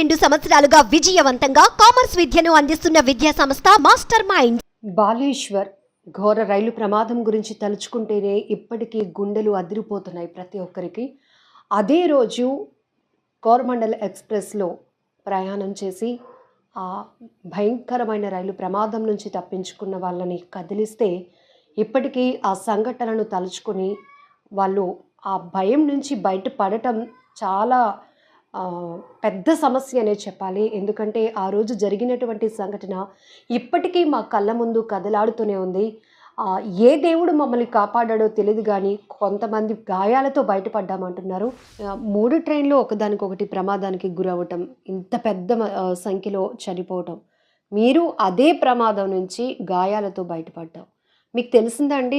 12 సంవత్సరాలుగా విజయవంతంగా కామర్స్ విద్యను అందిస్తున్న విద్యా సంస్థ మాస్టర్ మైండ్. బాలేశ్వర్ ఘోర రైలు ప్రమాదం గురించి తలుచుకుంటేనే ఇప్పటికీ గుండెలు అదిరిపోతున్నాయి ప్రతి ఒక్కరికి. అదే రోజు కోరమండల్ ఎక్స్ప్రెస్లో ప్రయాణం చేసి ఆ భయంకరమైన రైలు ప్రమాదం నుంచి తప్పించుకున్న వాళ్ళని కదిలిస్తే ఇప్పటికీ ఆ సంఘటనను తలుచుకొని వాళ్ళు ఆ భయం నుంచి బయటపడటం చాలా పెద్ద సమస్య అనే చెప్పాలి. ఎందుకంటే ఆ రోజు జరిగినటువంటి సంఘటన ఇప్పటికీ మా కళ్ళ ముందు కదలాడుతూనే ఉంది. ఏ దేవుడు మమ్మల్ని కాపాడాడో తెలియదు, కానీ కొంతమంది గాయాలతో బయటపడ్డామంటున్నారు. 3 ట్రైన్లు ఒకదానికొకటి ప్రమాదానికి గురవటం, ఇంత పెద్ద సంఖ్యలో చనిపోవటం. మీరు అదే ప్రమాదం నుంచి గాయాలతో బయటపడ్డాం. మీకు తెలిసిందా అండి?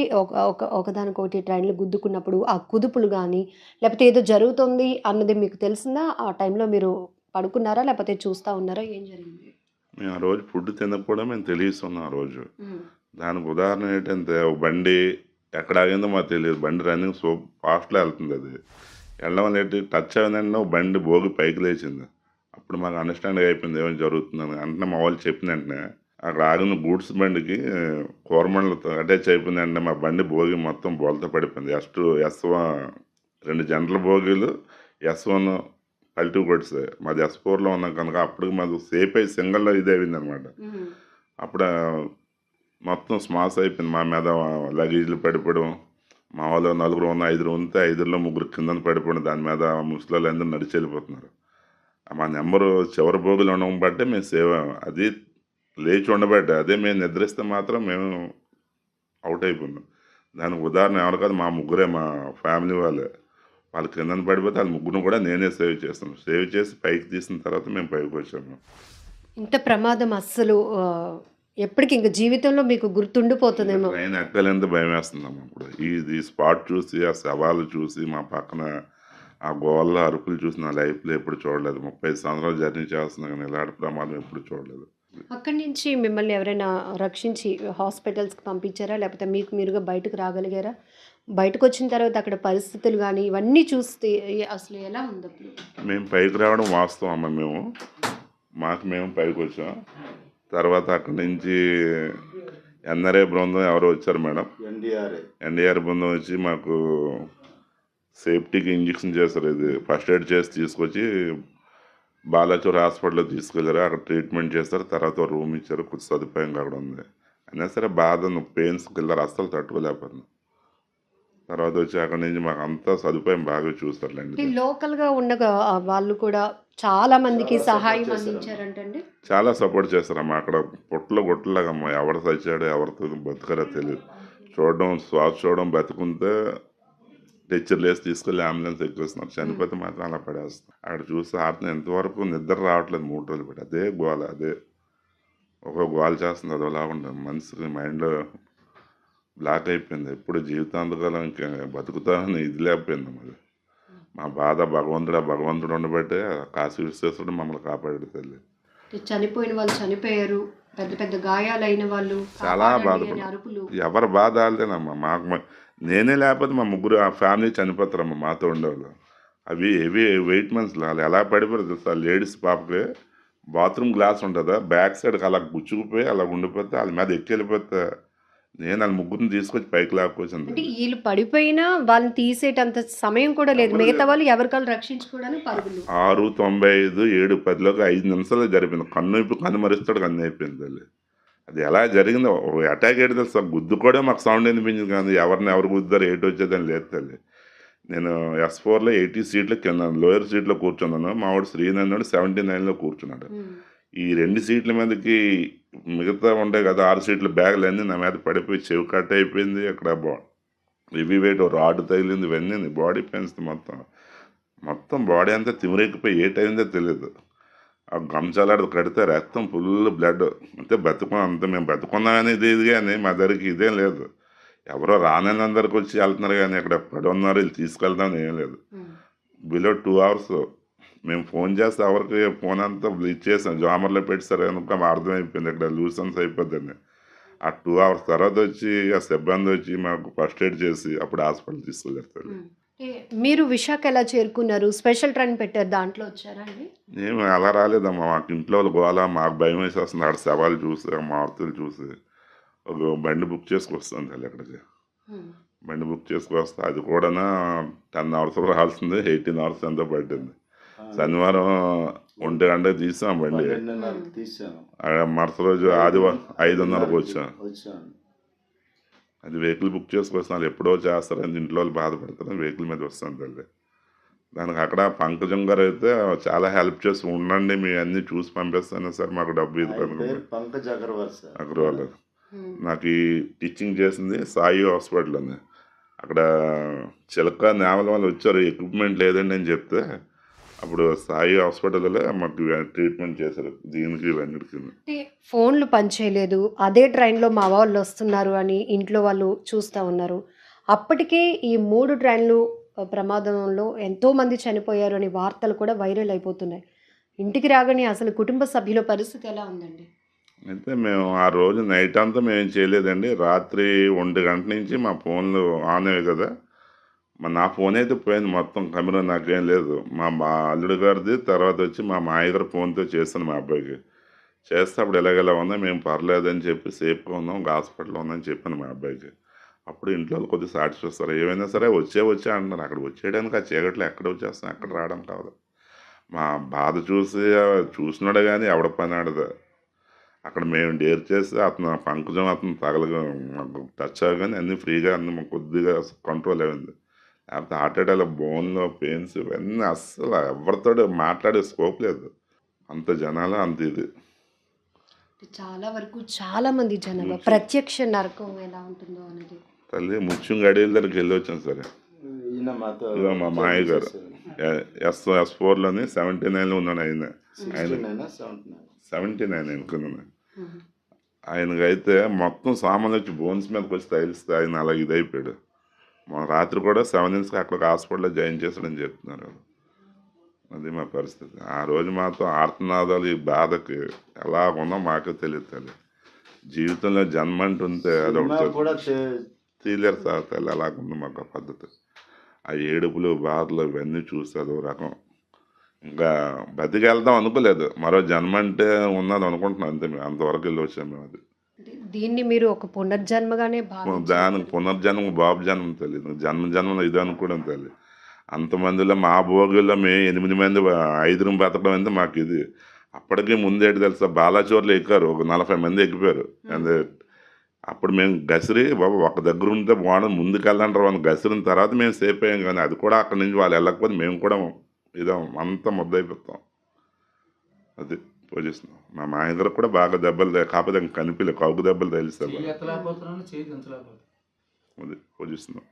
ఒకదానికొకటి ట్రైన్లు గుద్దుకున్నప్పుడు ఆ కుదుపులు కానీ లేకపోతే ఏదో జరుగుతుంది అన్నది మీకు తెలిసిందా? ఆ టైంలో మీరు పడుకున్నారా లేకపోతే చూస్తూ ఉన్నారా? ఏం జరిగింది? మేము ఆ రోజు ఫుడ్ తినకపోవడం మేము తెలియస్తున్నాం. ఆ రోజు దానికి ఉదాహరణ ఏంటంటే, ఒక బండి ఎక్కడ ఆగిందో మాకు తెలియదు. బండి రన్నింగ్ ఫాస్ట్లో వెళ్తుంది. అది వెళ్ళడం వల్ల ఏంటి, టచ్ అయిందంటే ఒక బండి భోగి పైకి లేచింది. అప్పుడు మాకు అండర్స్టాండింగ్ అయిపోయింది ఏమైనా జరుగుతుందని. అంటే మా వాళ్ళు చెప్పిన వెంటనే అక్కడ ఆగిన గూడ్స్ బండికి కోరమండలతో అటాచ్ అయిపోయింది. అంటే మా బండి భోగి మొత్తం బోల్తో పడిపోయింది. S1 2 general భోగిలు, S1 పల్టీ కొట్టిసాయి. మాది S4లో ఉన్నాం కనుక అప్పటికి మాకు సేఫ్ అయ్యి సింగిల్లో ఇది అయింది అనమాట. అప్పుడు మొత్తం స్మాస్ అయిపోయింది. మా మీద లగేజ్లు పడిపోవడం, మా వాళ్ళు 4 ఉన్న 5 ఉంటే 5లో 3 కింద పడిపోవడం, దాని మీద ముసలి అందరూ నడిచి వెళ్ళిపోతున్నారు. మా నెంబరు చివరి భోగులు ఉండడం బట్టే మేము సేవ్. అది లేచి ఉండబట్టే, అదే మేము నిద్రిస్తే మాత్రం మేము అవుట్ అయిపోయినాం. దానికి ఉదాహరణ ఎవరు కాదు, మా ముగ్గురే, మా ఫ్యామిలీ వాళ్ళే. వాళ్ళు కింద పడిపోతే వాళ్ళ ముగ్గురు కూడా నేనే సేవ్ చేస్తాను. సేవ్ చేసి పైకి తీసిన తర్వాత మేము పైకి వచ్చాము. ఇంత ప్రమాదం అస్సలు ఎప్పటికి ఇంక జీవితంలో మీకు గుర్తుండిపోతుందేమో. ట్రైన్ ఎక్కలేంత భయం వేస్తుందమ్మా. ఇప్పుడు ఈ స్పాట్ చూసి, ఆ శవాలు చూసి, మా పక్కన ఆ గోళ్ళ అరుపులు చూసి నా లైఫ్లో ఎప్పుడు చూడలేదు. 35 సంవత్సరాలు జర్నీ చేస్తున్నా కానీ ఇలాంటి ప్రమాదం ఎప్పుడు చూడలేదు. అక్కడి నుంచి మిమ్మల్ని ఎవరైనా రక్షించి హాస్పిటల్స్కి పంపించారా లేకపోతే మీకు మీరుగా బయటకు రాగలిగారా? బయటకు వచ్చిన తర్వాత అక్కడ పరిస్థితులు కానీ ఇవన్నీ చూస్తే అసలు ఎలా ఉంది అప్పుడు? మేము పైకి రావడం వాస్తవం అమ్మ. మేము పైకి వచ్చాం. తర్వాత అక్కడి నుంచి ఎన్ఆర్ఐ బృందం ఎవరో వచ్చారు మేడం. ఎన్డీఆర్ బృందం వచ్చి మాకు సేఫ్టీకి ఇంజక్షన్ చేస్తారు. ఇది ఫస్ట్ ఎయిడ్ చేసి తీసుకొచ్చి బాలాచూర్ హాస్పిటల్లో తీసుకెళ్ళారు. అక్కడ ట్రీట్మెంట్ చేస్తారు. తర్వాత రూమ్ ఇచ్చారు. కొంచెం సదుపాయంగా అక్కడ ఉంది. అయినా సరే బాధ, పెయిన్స్ కిల్లర్ అస్సలు తట్టుకోలేకపోయింది. తర్వాత వచ్చి అక్కడి నుంచి మాకు అంతా సదుపాయం బాగా చూస్తారులేండి. లోకల్గా ఉన్న వాళ్ళు కూడా చాలా మందికి సహాయం అందించారంటండి. చాలా సపోర్ట్ చేస్తారమ్మా. అక్కడ గుట్టలాగమ్మా, ఎవరు చచ్చాడో ఎవరితో బతుకారో తెలియదు. శ్వాస చూడడం, బతుకుంటే టీచర్లు వేసి తీసుకెళ్ళి అంబులెన్స్ ఎక్కిస్తున్నారు. చనిపోతే మాత్రం అలా పడేస్తాం. అక్కడ చూస్తే ఆడుతున్న ఎంతవరకు నిద్ర రావట్లేదు. 3 రోజులు పెట్టి అదే గోల, అదే ఒక గోల చేస్తుంది. అదోలా ఉంటుంది. మనసుకి మైండ్లో బ్లాక్ అయిపోయింది. ఎప్పుడు జీవితాంతకాలం ఇంకా బతుకుతానని ఇది లేకపోయింది. మరి మా బాధ భగవంతుడు ఉండబట్టే కాశీ విశ్వేశ్వరుడు మమ్మల్ని కాపాడాడు తల్లి. చనిపోయిన వాళ్ళు చనిపోయారు, పెద్ద పెద్ద గాయాలైన వాళ్ళు చాలా బాధపడ్డారు. ఎవరి బాధ వాళ్ళదేనమ్మా. మాకు నేనే లేకపోతే మా ముగ్గురు ఆ ఫ్యామిలీ చనిపోతారమ్మా మాతో ఉండేవాళ్ళు. అవి హెవీ వెయిట్ మనుషులు. వాళ్ళు ఎలా పడిపోయారు తెలుసా? లేడీస్ పాపకి బాత్రూమ్ గ్లాస్ ఉంటుందా, బ్యాక్ సైడ్కి అలా గుచ్చుకుపోయి అలా ఉండిపోతే వాళ్ళ మీద ఎక్కి వెళ్ళిపోతే నేను వాళ్ళ ముగ్గురిని తీసుకొచ్చి పైకి లాక్కొచ్చింది. అంటే వీళ్ళు పడిపోయినా వాళ్ళని తీసేటంత సమయం కూడా లేదు. మిగతా వాళ్ళు ఎవరికాలు రక్షించుకోవడానికి పరుగులు. 6:95 7:10లోకి 5 నిమిషాలు జరిపింది. కన్ను మరుస్తాడు, కన్ను అయిపోయింది తల్లి. అది ఎలా జరిగిందో, అటాక్ ఏంటి తెలుసా? గుద్దు కూడా మాకు సౌండ్ అనిపించింది. కానీ ఎవరు గుద్దారు, ఏటి వచ్చేదని లేదు తల్లి. నేను S4లో 80 సీట్లు కింద లోయర్ సీట్లో కూర్చున్నాను. మావాడు శ్రీనందుడు 79లో కూర్చున్నాడు. ఈ 2 సీట్ల మీదకి మిగతా ఉంటాయి కదా 6 సీట్ల బ్యాగులు అన్నీ నా మీద పడిపోయి చెవి కట్ అయిపోయింది. అక్కడ హెవీ వెయిట్ రాడ్ తగిలింది. ఇవన్నీ బాడీ పెయిన్స్ మొత్తం బాడీ అంతా తిమిరెక్కిపోయి ఏ టైందో తెలియదు. ఆ గంచాలాడు కడితే రక్తం ఫుల్ బ్లడ్. అంటే అంతే మేము బతుకున్నామని ఇది కానీ మా దగ్గరికి ఇదేం లేదు. ఎవరో రానందరికి వచ్చి వెళ్తున్నారు కానీ అక్కడ ఎక్కడ ఉన్నారు వీళ్ళు తీసుకెళ్తామని ఏం లేదు. బిలో 2 అవర్స్ మేము ఫోన్ చేస్తే ఎవరికి ఫోన్ అంతా ఇచ్చేసాం, జామర్లో పెట్టేసారు కనుక అర్థమైపోయింది ఇక్కడ లూసెన్స్ అయిపోద్దని. ఆ 2 అవర్స్ తర్వాత వచ్చి ఆ సిబ్బంది వచ్చి మాకు ఫస్ట్ ఎయిడ్ చేసి అప్పుడు హాస్పిటల్ తీసుకెళ్ళారు. మీరు విశాఖ ఎలా చేరుకున్నారు? స్పెషల్ ట్రైన్ పెట్టారు, దాంట్లో వచ్చారా అండి? ఏమి అలా రాలేదమ్మా. మాకు ఇంట్లో వాళ్ళు గోల, మాకు భయం వేసేస్తుంది. ఆడ శవాలు చూసి, ఆ మారుతులు చూసి ఒక బండి బుక్ చేసుకొస్తాను తల్లి అక్కడికి. బండి బుక్ చేసుకొస్తే అది కూడా 10 అవర్స్ రావాల్సింది, 18 అవర్స్ ఎంతో పట్టింది. శనివారం 1 గంటకి తీసాం బండి. మరుసటి రోజు ఆదివారం 5:30కి వచ్చాం. అది వెహికల్ బుక్ చేసుకొస్తాను, ఎప్పుడో చేస్తారని ఇంట్లో వాళ్ళు బాధపడతారని వెహికల్ మీద వస్తాను తల్లి. దానికి అక్కడ పంకజం గారు అయితే చాలా హెల్ప్ చేసి, ఉండండి మీ అన్నీ చూసి పంపిస్తాను సార్, మాకు డబ్బు ఇది అగర్వాల్. నాకు ఈ టీచింగ్ చేసింది సాయి హాస్పిటల్ అని. అక్కడ చిలక నేవల వాళ్ళు వచ్చారు, ఎక్విప్మెంట్ లేదండి అని చెప్తే అప్పుడు సాయి హాస్పిటల్లో మాకు ట్రీట్మెంట్ చేశారు దీనికి ఇవన్నిటికి. ఫోన్లు పనిచేయలేదు, అదే ట్రైన్లో మా వాళ్ళు వస్తున్నారు అని ఇంట్లో వాళ్ళు చూస్తూ ఉన్నారు. అప్పటికే ఈ 3 ట్రైన్లు ప్రమాదంలో ఎంతోమంది చనిపోయారు అని వార్తలు కూడా వైరల్ అయిపోతున్నాయి. ఇంటికి రాగానే అసలు కుటుంబ సభ్యుల పరిస్థితి ఎలా ఉందండి? అయితే మేము ఆ రోజు నైట్ అంతా మేము చేయలేదండి. రాత్రి 1 గంట నుంచి మా ఫోన్లు ఆన్ అయ్యాయి కదా, నా ఫోన్ అయితే పోయింది మొత్తం, కెమెరా నాకేం లేదు. మా అల్లుడు గారిది, తర్వాత వచ్చి మా మాయ గారి ఫోన్తో చేస్తాను మా అబ్బాయికి. చేస్తే అప్పుడు ఎలాగెలా ఉందో, మేము పర్లేదని చెప్పి సేఫ్గా ఉన్నాం, ఒక హాస్పిటల్లో ఉందని చెప్పాను మా అబ్బాయికి. అప్పుడు ఇంట్లో వాళ్ళు కొద్దిగా సాటిస్ఫైస్తారు. ఏమైనా సరే వచ్చే అంటున్నారు. అక్కడ వచ్చేయడానికి ఆ చీకట్లో ఎక్కడ వచ్చేస్తాం, ఎక్కడ రావడం కాదు. మా బాధ చూసినాడు కానీ ఎవడ పని ఆడదు. అక్కడ మేము డేర్ చేస్తే అతను పంకజం అతను మాకు టచ్ అవ్వగానే అన్నీ ఫ్రీగా, అన్నీ మాకు కొద్దిగా కంట్రోల్ అయింది. లేకపోతే హార్ట్ అటాక్, బోన్లో పెయిన్స్ ఇవన్నీ అస్సలు ఎవరితో మాట్లాడే స్కోప్ లేదు. అంత జనాలు అంత ఇది. చాలా వరకు చాలా మంది జనాభా ప్రత్యక్ష నరకం ఎలా ఉంటుందో అనేది. తల్లి ముత్యం గడియల దగ్గరికి వెళ్ళి వచ్చాను సరే. మా మాయ గారు S4లోని 79లో ఉన్నాడు ఆయన 79 అనుకున్నాను. ఆయనకి అయితే మొత్తం సామాన్లు వచ్చి బోన్స్ మీదకి వచ్చి తగిలిస్తే ఆయన అలా ఇదైపోయాడు. మన రాత్రి కూడా 7 ఇంచుకి అక్కడ హాస్పిటల్లో జాయిన్ చేశాడని చెప్తున్నారు. అది మా పరిస్థితి. ఆ రోజు మాతో ఆర్తనాదాలు, ఈ బాధకి ఎలా ఉన్నా మాకే తెలియదు తల్లి. జీవితంలో జన్మ అంటుంటే అదొకటి తీలేరు సార్ తల్లి, అలాగుంది మాకు పద్ధతి. ఆ ఏడుపులు, బాధలు ఇవన్నీ చూస్తే అదో రకం. ఇంకా బతికెళ్దాం అనుకోలేదు, మరో జన్మ అంటే ఉన్నది అనుకుంటున్నాం అంతే. మేము అంతవరకు వెళ్ళి వచ్చాము మేము. అది దీన్ని మీరు ఒక పునర్జన్మగానే దానికి పునర్జన్మ బాబు జన్మ తెలియదు, జన్మలో ఇది అనుకోవడం తల్లి. అంతమందిలో మా భోగిలో మేము 8 మంది 5 బతకడం అంటే మాకు ఇది. అప్పటికి ముందేటి తెలుసా, బాలాచోర్లు ఎక్కారు, ఒక 40 మంది ఎక్కిపోయారు. అప్పుడు మేము గసిరి బాబు ఒక దగ్గర ఉంటే బాగుండదు, ముందుకెళ్ళంటారు వాళ్ళు గసిరిన తర్వాత మేము సేఫ్ అయ్యాం. కానీ అది కూడా అక్కడి నుంచి వాళ్ళు వెళ్ళకపోతే మేము కూడా ఇదో అంతా ముద్దయిపోతాం. అది పూజిస్తున్నాం. మా మాయగారు కూడా బాగా దెబ్బలు, కాకపోతే ఇంకా కనిపించలే, కౌకు దెబ్బలు తెలుస్తారు. అది పూజిస్తున్నాం.